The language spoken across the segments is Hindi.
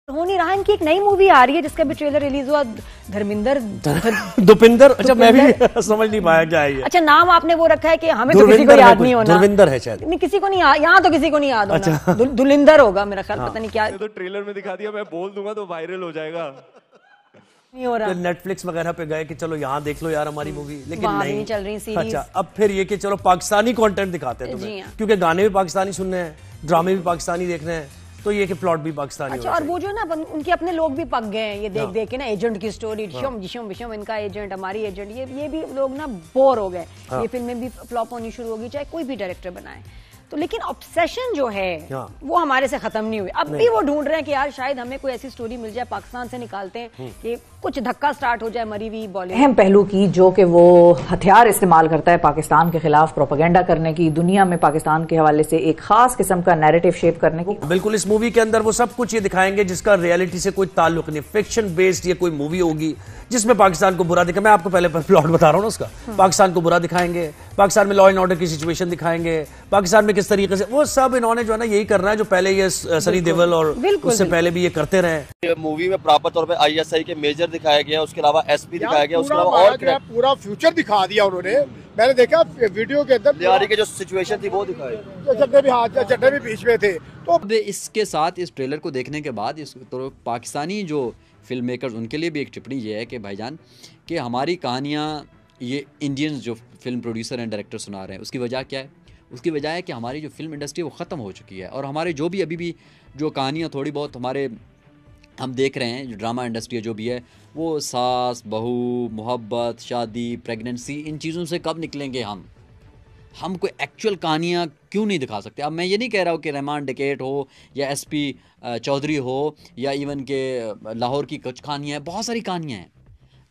हो नहीं रहा। इनकी एक नई मूवी आ रही है जिसका भी ट्रेलर रिलीज हुआ, धर्मिंदर दुपिंदर। अच्छा, मैं भी समझ नहीं पाया क्या है ये। अच्छा, नाम आपने वो रखा है कि हमें तो किसी को याद नहीं होना। दुर्विंदर है शायद। नहीं, किसी को नहीं, यहाँ तो किसी को नहीं याद होना। अच्छा। दुलिंदर होगा मेरा ख्याल। पता नहीं क्या तो ट्रेलर में दिखा दिया, मैं बोल दूंगा तो वायरल हो जाएगा। नहीं हो रहा। तो नेटफ्लिक्स वगैरह पे गए कि चलो यहाँ देख लो यार हमारी मूवी, लेकिन नहीं चल रही सीरीज। अच्छा, अब फिर ये कि चलो पाकिस्तानी कंटेंट दिखाते हैं तुम्हें, क्योंकि गाने भी पाकिस्तानी सुनने हैं, ड्रामे भी पाकिस्तानी देखने हैं, तो ये कि प्लॉट भी पाकिस्तानी। अच्छा, और वो जो ना उनके अपने लोग भी पक गए हैं ये देख देख के ना, एजेंट की स्टोरी, जिशम इनका एजेंट, हमारी एजेंट, ये भी लोग ना बोर हो गए। ये फिल्में भी फ्लॉप होनी शुरू होगी, चाहे कोई भी डायरेक्टर बनाए तो। लेकिन ऑब्सेशन जो है वो हमारे से खत्म नहीं हुई। अब भी वो ढूंढ रहे हैं कि यार शायद हमें कोई ऐसी स्टोरी मिल जाए, पाकिस्तान से निकालते हैं कि कुछ धक्का स्टार्ट हो जाए मरी हुई बॉलीवुड। अहम पहलू की जो कि वो हथियार इस्तेमाल करता है पाकिस्तान के खिलाफ प्रोपेगेंडा करने की, दुनिया में पाकिस्तान के हवाले से एक खास किस्म का नैरेटिव शेप करने की। बिल्कुल, इस मूवी के अंदर वो सब कुछ ये दिखाएंगे जिसका रियलिटी से कोई ताल्लुक नहीं। फिक्शन बेस्ड ये कोई मूवी होगी जिसमें पाकिस्तान को बुरा दिखा। मैं आपको पहले प्लॉट बता रहा हूँ ना उसका। पाकिस्तान को बुरा दिखाएंगे, पाकिस्तान में लॉ एंड ऑर्डर की सिचुएशन दिखाएंगे, पाकिस्तान में किस तरीके से वो सब इन्होंने जो है ना यही करना है जो पहले ये सनी देओल और उससे पहले भी ये करते रहे। मूवी में प्रॉपर तौर पे आईएसआई के मेजर दिखाया गया, उसके अलावा एसपी दिखाया गया, उसके अलावा और पूरा फ्यूचर दिखा दिया उन्होंने। मैंने देखा वीडियो के अंदर लियारी की जो सिचुएशन थी वो दिखाई, चड्डे भी बीच में थे। तो इसके साथ इस ट्रेलर को देखने के बाद इस तो पाकिस्तानी जो फिल्म मेकर्स उनके लिए भी एक टिप्पणी ये है कि भाईजान कि हमारी कहानियाँ ये इंडियंस जो फिल्म प्रोड्यूसर एंड डायरेक्टर सुना रहे हैं, उसकी वजह क्या है? उसकी वजह है कि हमारी जो फिल्म इंडस्ट्री वो ख़त्म हो चुकी है, और हमारे जो भी अभी भी जो कहानियाँ थोड़ी बहुत हमारे हम देख रहे हैं, जो ड्रामा इंडस्ट्री जो भी है, वो सास बहू, मोहब्बत, शादी, प्रेगनेंसी, इन चीज़ों से कब निकलेंगे हम कोई एक्चुअल कहानियाँ क्यों नहीं दिखा सकते? अब मैं ये नहीं कह रहा हूँ कि रहमान डिकेट हो या एसपी चौधरी हो या इवन के लाहौर की कुछ कहानियाँ हैं, बहुत सारी कहानियाँ हैं।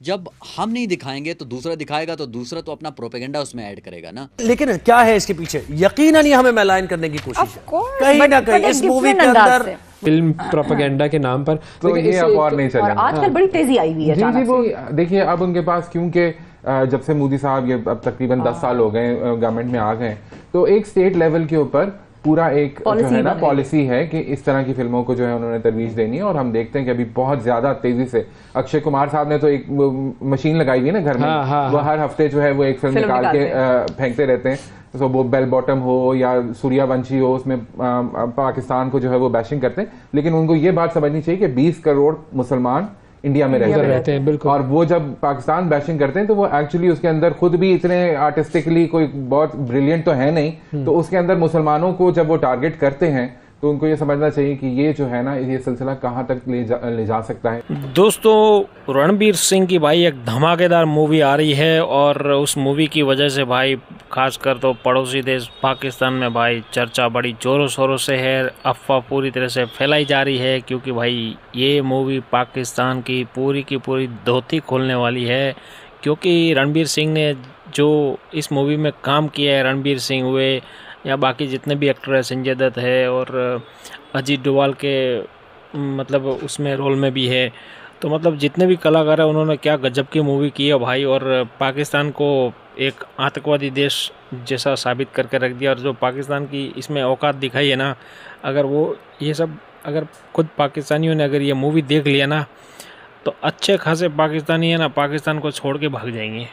जब हम नहीं दिखाएंगे तो दूसरा दिखाएगा, तो दूसरा तो अपना प्रोपेगेंडा उसमें ऐड करेगा ना। लेकिन क्या है इसके पीछे? यकीनन ही हमें मैलाइन करने की कोशिश है कहीं ना कहीं इस मूवी के अंदर, फिल्म प्रोपेगेंडा के नाम पर। तो ये अब और नहीं चलेगा। आजकल बड़ी तेजी आई हुई है। जी वो देखिए, अब उनके पास क्योंकि जब से मोदी साहब ये अब तकरीबन 10 साल हो गए गवर्नमेंट में आ गए, तो एक स्टेट लेवल के ऊपर पूरा एक जो है ना पॉलिसी है कि इस तरह की फिल्मों को जो है उन्होंने तरवीज देनी है। और हम देखते हैं कि अभी बहुत ज्यादा तेजी से अक्षय कुमार साहब ने तो एक मशीन लगाई हुई है ना घर में, वो हर हफ्ते जो है वो एक फिल्म निकाल के फेंकते रहते हैं। तो वो बेल बॉटम हो या सूर्यवंशी हो, उसमें पाकिस्तान को जो है वो बैशिंग करते हैं। लेकिन उनको ये बात समझनी चाहिए कि 20 करोड़ मुसलमान इंडिया में रहते हैं, बिल्कुल। और वो जब पाकिस्तान बैशिंग करते हैं तो वो एक्चुअली उसके अंदर खुद भी इतने आर्टिस्टिकली कोई बहुत ब्रिलियंट तो है नहीं, तो उसके अंदर मुसलमानों को जब वो टारगेट करते हैं तो उनको ये समझना चाहिए कि ये जो है ना, ये सिलसिला कहाँ तक ले जा सकता है। दोस्तों, रणबीर सिंह की भाई एक धमाकेदार मूवी आ रही है, और उस मूवी की वजह से भाई खासकर तो पड़ोसी देश पाकिस्तान में भाई चर्चा बड़ी ज़ोरों शोरों से है, अफवाह पूरी तरह से फैलाई जा रही है, क्योंकि भाई ये मूवी पाकिस्तान की पूरी धोती खोलने वाली है। क्योंकि रणबीर सिंह ने जो इस मूवी में काम किया है, रणबीर सिंह हुए या बाकी जितने भी एक्टर है, संजय दत्त है और अजीत डोभाल के मतलब उसमें रोल में भी है, तो मतलब जितने भी कलाकार हैं उन्होंने क्या गजब की मूवी की है भाई। और पाकिस्तान को एक आतंकवादी देश जैसा साबित करके रख दिया। और जो पाकिस्तान की इसमें औकात दिखाई है ना, अगर वो ये सब अगर खुद पाकिस्तानियों ने अगर ये मूवी देख लिया ना, तो अच्छे खासे पाकिस्तानी है ना पाकिस्तान को छोड़ के भाग जाएंगे।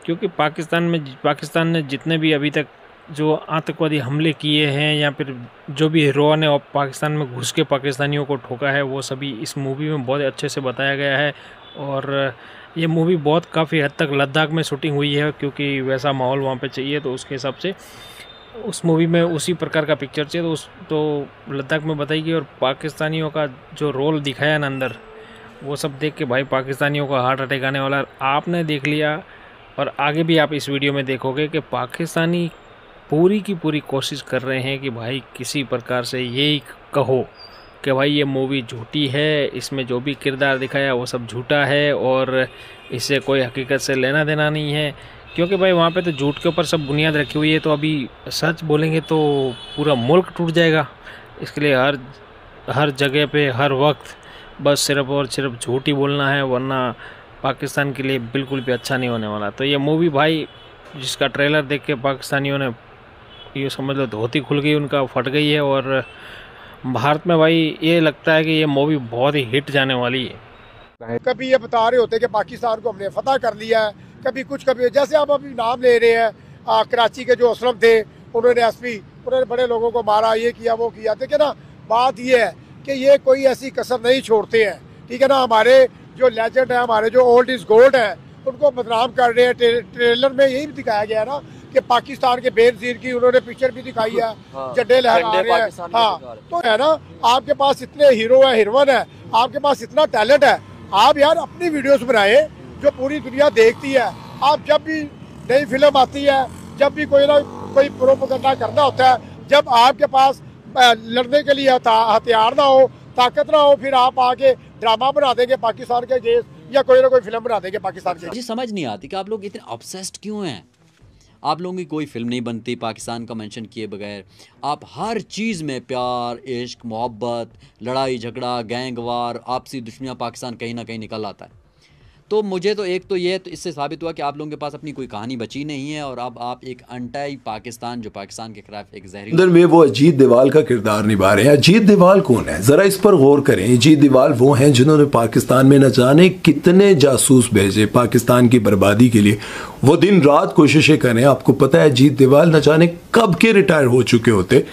क्योंकि पाकिस्तान ने जितने भी अभी तक जो आतंकवादी हमले किए हैं या फिर जो भी हीरो ने पाकिस्तान में घुस के पाकिस्तानियों को ठोका है, वो सभी इस मूवी में बहुत अच्छे से बताया गया है। और ये मूवी बहुत काफ़ी हद तक लद्दाख में शूटिंग हुई है, क्योंकि वैसा माहौल वहाँ पे चाहिए, तो उसके हिसाब से उस मूवी में उसी प्रकार का पिक्चर चाहिए, तो लद्दाख में बताई गई। और पाकिस्तानियों का जो रोल दिखाया ना अंदर, वो सब देख के भाई पाकिस्तानियों का हार्ट अटैक आने वाला। आपने देख लिया और आगे भी आप इस वीडियो में देखोगे कि पाकिस्तानी पूरी की पूरी कोशिश कर रहे हैं कि भाई किसी प्रकार से यही कहो कि भाई ये मूवी झूठी है, इसमें जो भी किरदार दिखाया वो सब झूठा है और इससे कोई हकीकत से लेना देना नहीं है। क्योंकि भाई वहाँ पे तो झूठ के ऊपर सब बुनियाद रखी हुई है, तो अभी सच बोलेंगे तो पूरा मुल्क टूट जाएगा। इसके लिए हर जगह पे हर वक्त बस सिर्फ और सिर्फ झूठ ही बोलना है, वरना पाकिस्तान के लिए बिल्कुल भी अच्छा नहीं होने वाला। तो ये मूवी भाई जिसका ट्रेलर देख के पाकिस्तानियों ने ये समझ लो धोती खुल गई, उनका फट गई है। और भारत में भाई ये लगता है कि ये मूवी बहुत ही हिट जाने वाली है। कभी ये बता रहे होते कि पाकिस्तान को हमने फतह कर लिया है, कभी कुछ, कभी जैसे आप अभी नाम ले रहे हैं, कराची के जो असलम थे, उन्होंने एसपी, उन्होंने बड़े लोगों को मारा, ये किया वो किया। देखिए ना, बात ये है कि ये कोई ऐसी कसर नहीं छोड़ते हैं, ठीक है ना। हमारे जो लेजेंड है, हमारे जो ओल्ड इज गोल्ड है, उनको बदनाम कर रहे हैं। ट्रेलर में यही भी दिखाया गया है ना कि पाकिस्तान के बेनजीर की उन्होंने पिक्चर भी दिखाई है, झंडे लहरा रहे हैं। हाँ, तो है ना, आपके पास इतने हीरो है, हीरोइन है, आपके पास इतना टैलेंट है, आप यार अपनी वीडियोस बनाए जो पूरी दुनिया देखती है। आप जब भी नई फिल्म आती है, जब भी कोई ना कोई प्रोपेगेंडा करना होता है, जब आपके पास लड़ने के लिए हथियार ना हो, ताकत ना हो, फिर आप आके ड्रामा बना देंगे पाकिस्तान के अगेंस्ट या कोई ना कोई फिल्म बना देंगे पाकिस्तान के। मुझे समझ नहीं आती कि आप लोग इतने ऑब्सेस्ड क्यों हैं। आप लोगों की कोई फिल्म नहीं बनती पाकिस्तान का मेंशन किए बगैर। आप हर चीज़ में प्यार, इश्क, मोहब्बत, लड़ाई झगड़ा, गैंगवार, आपसी दुश्मनियाँ, पाकिस्तान कहीं ना कहीं निकल आता है। तो मुझे तो एक तो ये तो इससे साबित हुआ कि आप लोगों के पास अपनी कोई कहानी बची नहीं है और अब आप एक अंटाई पाकिस्तान, जो पाकिस्तान के खिलाफ एक जहरीली अंदर में वो अजीत देवाल का किरदार निभा रहे हैं। अजीत देवाल कौन है, जरा इस पर गौर करें। अजीत देवाल वो हैं जिन्होंने पाकिस्तान में न जाने कितने जासूस भेजे पाकिस्तान की बर्बादी के लिए। वो दिन रात कोशिशें करें। आपको पता है अजीत देवाल न जाने कब के रिटायर हो चुके होते,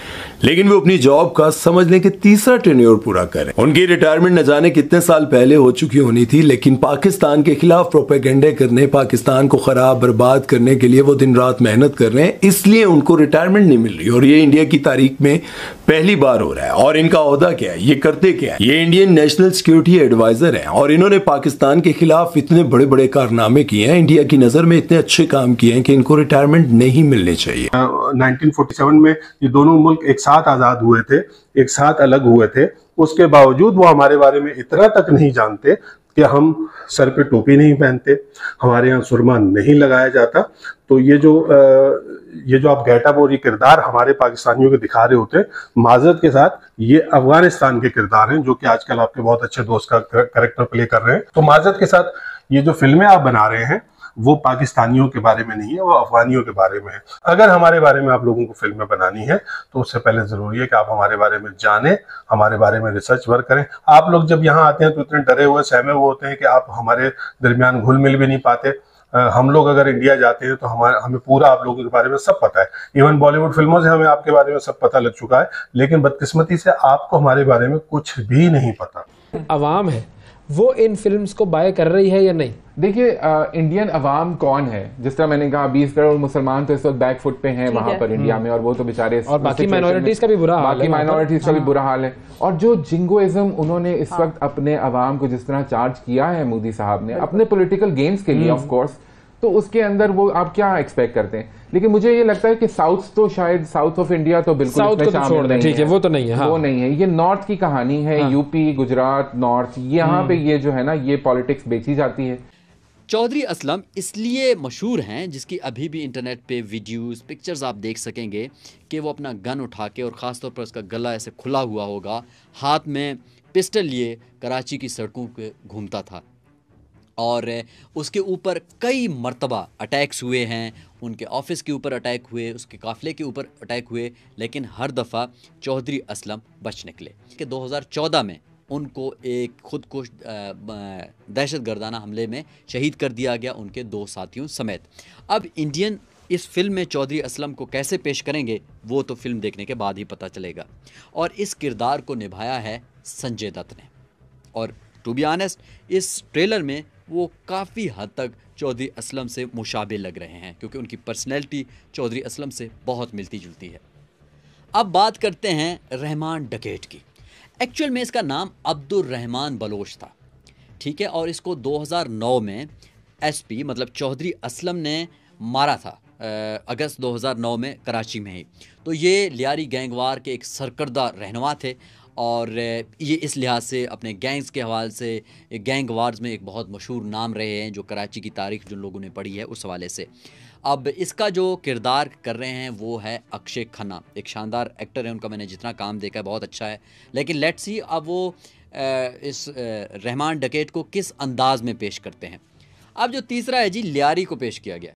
लेकिन वो अपनी जॉब का समझ लें कि तीसरा टेन्योर पूरा करें। उनकी रिटायरमेंट न जाने कितने साल पहले हो चुकी होनी थी, लेकिन पाकिस्तान के खिलाफ प्रोपेगेंडे करने, पाकिस्तान को खराब बर्बाद करने के लिए वो दिन रात मेहनत कर रहे हैं, इसलिए उनको रिटायरमेंट नहीं मिल रही। और ये इंडिया की तारीख में पहली बार हो रहा है। और इनका ओहदा क्या है, ये करते क्या है? ये इंडियन नेशनल सिक्योरिटी एडवाइजर है और इन्होंने पाकिस्तान के खिलाफ इतने बड़े बड़े कारनामे किए हैं, इंडिया की नजर में इतने अच्छे काम किए हैं कि इनको रिटायरमेंट नहीं मिलनी चाहिए। 1947 में ये दोनों मुल्क एक साथ आजाद हुए थे, एक साथ अलग हुए थे। उसके बावजूद वो हमारे बारे में इतना तक नहीं जानते कि हम सर पे टोपी नहीं पहनते, हमारे यहाँ सुरमा नहीं लगाया जाता। तो ये जो आप गेटअप और ये किरदार हमारे पाकिस्तानियों के दिखा रहे होते हैं, माजरत के साथ ये अफगानिस्तान के किरदार हैं जो कि आजकल आपके बहुत अच्छे दोस्त का कैरेक्टर प्ले कर रहे हैं। तो माजरत के साथ ये जो फिल्में आप बना रहे हैं वो पाकिस्तानियों के बारे में नहीं है, वो अफगानियों के बारे में है। अगर हमारे बारे में आप लोगों को फिल्में बनानी है तो उससे पहले जरूरी है कि आप हमारे बारे में जानें, हमारे बारे में रिसर्च वर्क करें। आप लोग जब यहाँ आते हैं तो इतने डरे हुए सहमे हुए होते हैं कि आप हमारे दरमियान घुल मिल भी नहीं पाते। हम लोग अगर इंडिया जाते हैं तो हमें पूरा आप लोगों के बारे में सब पता है। इवन बॉलीवुड फिल्मों से हमें आपके बारे में सब पता लग चुका है, लेकिन बदकिस्मती से आपको हमारे बारे में कुछ भी नहीं पता। अवाम है वो इन फिल्म्स को बाय कर रही है या नहीं? देखिए, इंडियन अवाम कौन है? जिस तरह मैंने कहा 20 करोड़ मुसलमान तो इस वक्त बैक फुट पे हैं वहां पर इंडिया में, और वो तो बेचारे, और बाकी माइनॉरिटीज का भी बुरा हाल है, बाकी माइनॉरिटीज का भी बुरा हाल है। और जो जिंगोइज्म उन्होंने इस वक्त अपने अवाम को जिस तरह चार्ज किया है मोदी साहब ने अपने पॉलिटिकल गेम्स के लिए, ऑफ कोर्स, तो उसके अंदर वो आप क्या एक्सपेक्ट करते हैं? लेकिन मुझे ये लगता है कि साउथ तो शायद साउथ ऑफ इंडिया तो बिल्कुल इसमें शामिल नहीं है। ठीक है, वो तो नहीं है। वो नहीं है। ये नॉर्थ की कहानी है। यूपी, गुजरात, नॉर्थ, यहाँ पे ये जो है ना, ये पॉलिटिक्स बेची जाती है। चौधरी असलम इसलिए मशहूर हैं, जिसकी अभी भी इंटरनेट पे वीडियोस, पिक्चर्स आप देख सकेंगे कि वो अपना गन उठा के, और ख़ासतौर पर उसका गला ऐसे खुला हुआ होगा, हाथ में पिस्टल लिए कराची की सड़कों पे घूमता था। और उसके ऊपर कई मर्तबा अटैक्स हुए हैं, उनके ऑफिस के ऊपर अटैक हुए, उसके काफ़िले के ऊपर अटैक हुए, लेकिन हर दफ़ा चौधरी असलम बच निकले। कि 2014 में उनको एक खुद को दहशत गर्दाना हमले में शहीद कर दिया गया, उनके 2 साथियों समेत। अब इंडियन इस फिल्म में चौधरी असलम को कैसे पेश करेंगे वो तो फिल्म देखने के बाद ही पता चलेगा। और इस किरदार को निभाया है संजय दत्त ने, और टू बी ऑनेस्ट इस ट्रेलर में वो काफ़ी हद तक चौधरी असलम से मुशाबे लग रहे हैं, क्योंकि उनकी पर्सनैलिटी चौधरी असलम से बहुत मिलती जुलती है। अब बात करते हैं रहमान डकैत की। एक्चुअल में इसका नाम अब्दुल रहमान बलोच था, ठीक है, और इसको 2009 में एसपी मतलब चौधरी असलम ने मारा था, अगस्त 2009 में कराची में ही। तो ये लियारी गैंगवार के एक सरकर्दा रहनुमा थे, और ये इस लिहाज से अपने गैंग्स के हवाले से गैंग वार्स में एक बहुत मशहूर नाम रहे हैं, जो कराची की तारीख जो लोगों ने पढ़ी है उस हवाले से। अब इसका जो किरदार कर रहे हैं वो है अक्षय खन्ना, एक शानदार एक्टर है, उनका मैंने जितना काम देखा है बहुत अच्छा है। लेकिन लेट्स सी अब वो इस रहमान डकैत को किस अंदाज में पेश करते हैं। अब जो तीसरा है जी, लियारी को पेश किया गया।